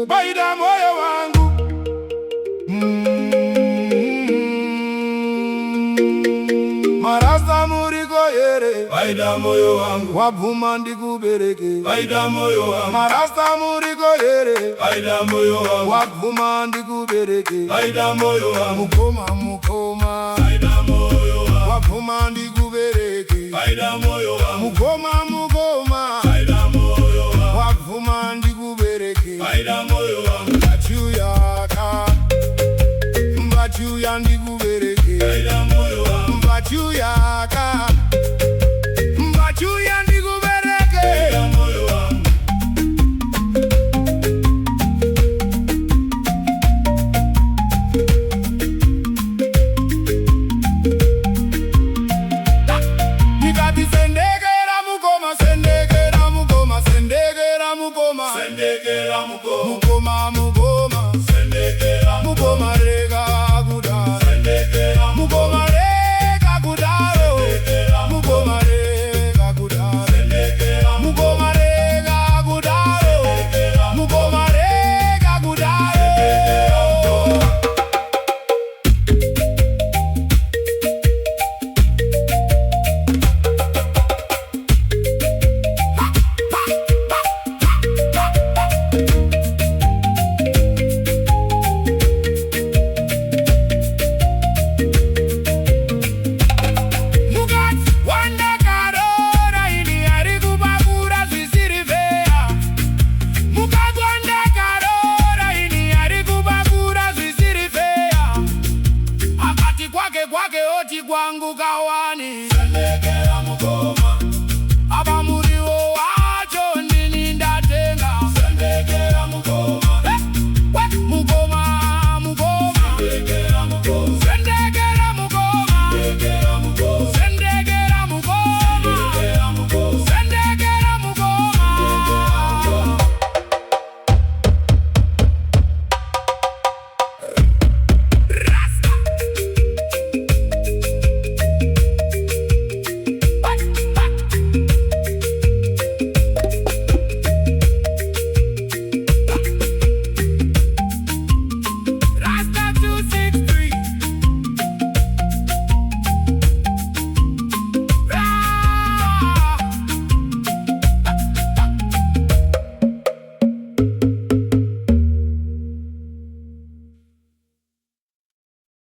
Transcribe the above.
Paidamoyo wangu, MaRasta muriko yere. Paidamoyo wangu, Wabvuma ndikubereke. Paidamoyo wangu, MaRasta muriko yere. Paidamoyo wangu, Wabvuma ndikubereke. Paidamoyo wangu, Mukoma mukoma, Paidamoyo wangu, wabvuma ndikubereke. Paidamoyo wangu, Mukoma mukoma, Paidamoyo wangu, wabvuma ndikubereke. Paidamoyo wangu, Mbachuyaka, mbachuya ndikubereke. Paidamoyo wangu, Mbachuyaka, mbachuya ndikubereke. Paidamoyo wangu, Nikati sendekera mukoma, sendekera mukoma, sendekera mukoma. Sendekera mukoma, Mukoma mukoma, Sendekera mukoma rega kudaro. Sendekera Mukoma rega kudaro. Mukoma rega kudaro. Sendekera Mukoma rega kudaro. Mukoma rega kudaro. Mukati wandakarora ini ari kubakura zvisiri fair. Mukati wandakarora ini ari kubakura zvisiri fair. Akati kwake oti kwangu kawani.